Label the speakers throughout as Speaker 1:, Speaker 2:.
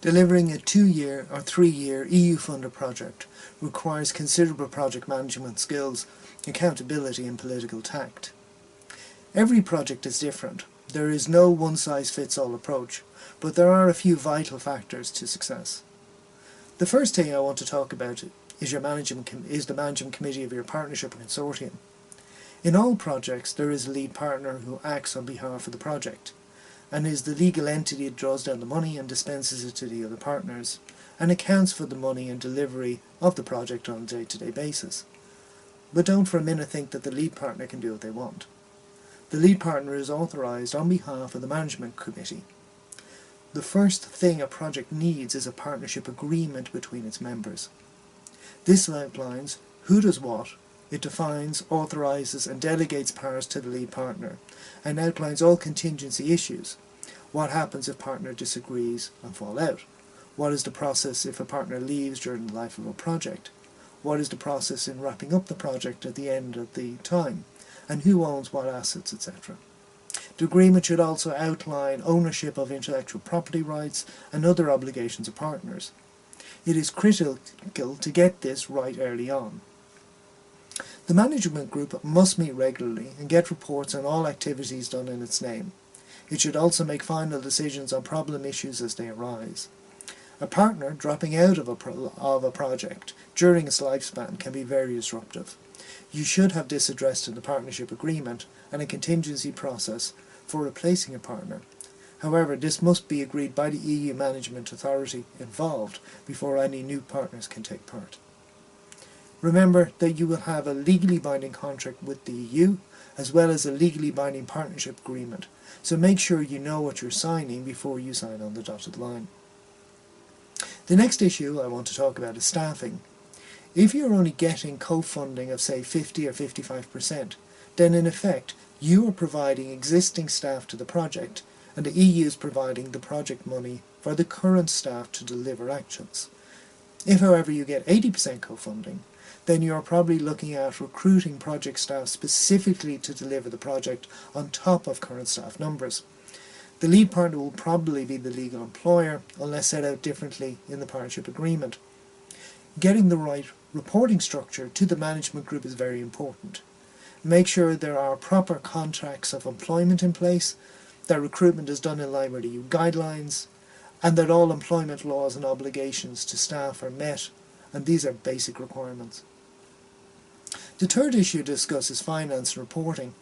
Speaker 1: Delivering a 2-year or 3-year EU-funded project requires considerable project management skills, accountability and political tact. Every project is different. There is no one-size-fits-all approach, but there are a few vital factors to success. The first thing I want to talk about is the management committee of your partnership or consortium. In all projects, there is a lead partner who acts on behalf of the project, and is the legal entity that draws down the money and dispenses it to the other partners, and accounts for the money and delivery of the project on a day-to-day basis. But don't for a minute think that the lead partner can do what they want. The lead partner is authorised on behalf of the management committee. The first thing a project needs is a partnership agreement between its members. This outlines who does what. It defines, authorises and delegates powers to the lead partner, and outlines all contingency issues. What happens if partner disagrees and fall out? What is the process if a partner leaves during the life of a project? What is the process in wrapping up the project at the end of the time? And who owns what assets, etc. The agreement should also outline ownership of intellectual property rights and other obligations of partners. It is critical to get this right early on. The management group must meet regularly and get reports on all activities done in its name. It should also make final decisions on problem issues as they arise. A partner dropping out of a project during its lifespan can be very disruptive. You should have this addressed in the partnership agreement and a contingency process for replacing a partner. However, this must be agreed by the EU management authority involved before any new partners can take part. Remember that you will have a legally binding contract with the EU, as well as a legally binding partnership agreement, so make sure you know what you're signing before you sign on the dotted line. The next issue I want to talk about is staffing. If you're only getting co-funding of say 50 or 55%, then in effect you are providing existing staff to the project, and the EU is providing the project money for the current staff to deliver actions. If however you get 80% co-funding, then you are probably looking at recruiting project staff specifically to deliver the project on top of current staff numbers. The lead partner will probably be the legal employer, unless set out differently in the partnership agreement. Getting the right reporting structure to the management group is very important. Make sure there are proper contracts of employment in place, that recruitment is done in line with EU guidelines, and that all employment laws and obligations to staff are met, and these are basic requirements. The third issue to discuss is finance and reporting.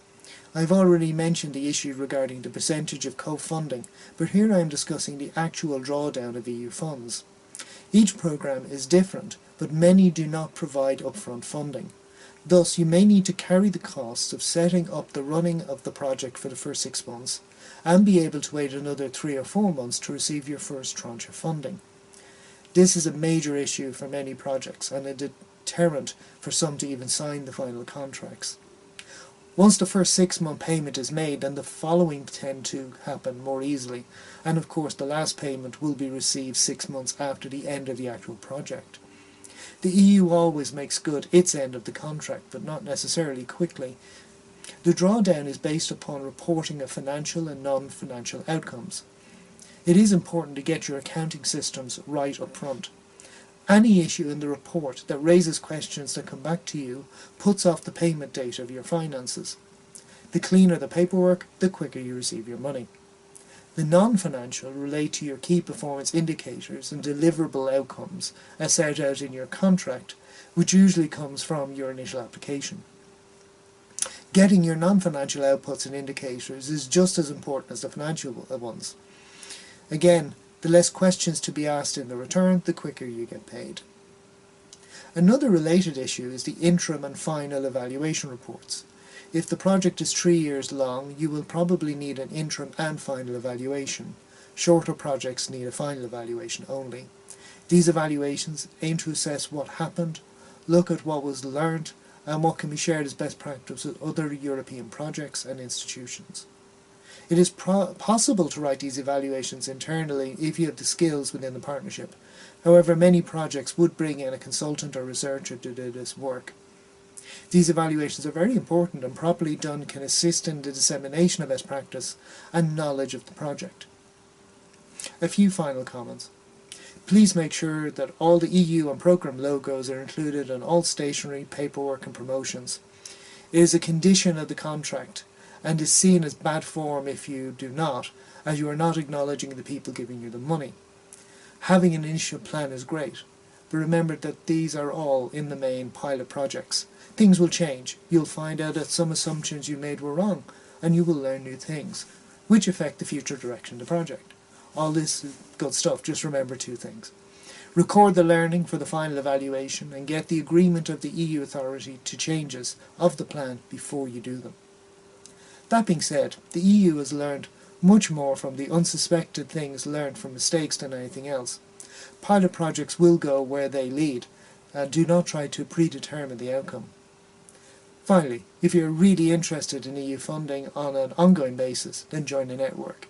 Speaker 1: I've already mentioned the issue regarding the percentage of co-funding, but here I am discussing the actual drawdown of EU funds. Each programme is different, but many do not provide upfront funding. Thus, you may need to carry the costs of setting up the running of the project for the first 6 months, and be able to wait another 3 or 4 months to receive your first tranche of funding. This is a major issue for many projects, and a deterrent for some to even sign the final contracts. Once the first 6-month payment is made, then the following tend to happen more easily, and of course the last payment will be received 6 months after the end of the actual project. The EU always makes good its end of the contract, but not necessarily quickly. The drawdown is based upon reporting of financial and non-financial outcomes. It is important to get your accounting systems right up front. Any issue in the report that raises questions that come back to you puts off the payment date of your finances. The cleaner the paperwork, the quicker you receive your money. The non-financial relate to your key performance indicators and deliverable outcomes as set out in your contract, which usually comes from your initial application. Getting your non-financial outputs and indicators is just as important as the financial ones. Again, the less questions to be asked in the return, the quicker you get paid. Another related issue is the interim and final evaluation reports. If the project is 3 years long, you will probably need an interim and final evaluation. Shorter projects need a final evaluation only. These evaluations aim to assess what happened, look at what was learned, and what can be shared as best practice with other European projects and institutions. It is possible to write these evaluations internally if you have the skills within the partnership. However, many projects would bring in a consultant or researcher to do this work. These evaluations are very important, and properly done can assist in the dissemination of best practice and knowledge of the project. A few final comments. Please make sure that all the EU and programme logos are included in all stationery, paperwork and promotions. It is a condition of the contract and is seen as bad form if you do not, as you are not acknowledging the people giving you the money. Having an initial plan is great, but remember that these are all, in the main, pilot projects. Things will change. You'll find out that some assumptions you made were wrong, and you will learn new things, which affect the future direction of the project. All this is good stuff, just remember 2 things. Record the learning for the final evaluation and get the agreement of the EU authority to changes of the plan before you do them. That being said, the EU has learned much more from the unsuspected things learned from mistakes than anything else. Pilot projects will go where they lead, and do not try to predetermine the outcome. Finally, if you're really interested in EU funding on an ongoing basis, then join a network.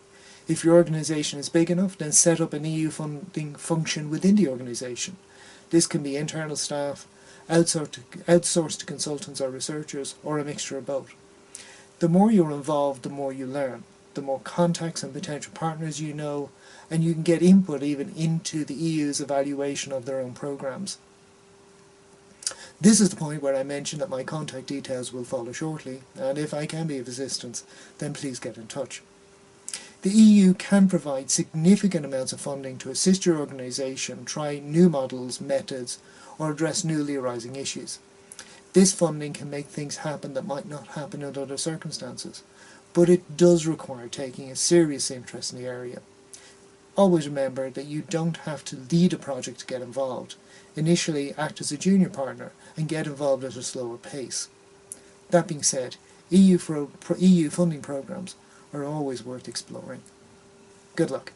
Speaker 1: If your organisation is big enough, then set up an EU funding function within the organisation. This can be internal staff, outsourced to consultants or researchers, or a mixture of both. The more you're involved, the more you learn. The more contacts and potential partners you know, and you can get input even into the EU's evaluation of their own programmes. This is the point where I mentioned that my contact details will follow shortly, and if I can be of assistance, then please get in touch. The EU can provide significant amounts of funding to assist your organisation try new models, methods, or address newly arising issues. This funding can make things happen that might not happen in other circumstances, but it does require taking a serious interest in the area. Always remember that you don't have to lead a project to get involved. Initially, act as a junior partner and get involved at a slower pace. That being said, EU funding programmes are always worth exploring. Good luck.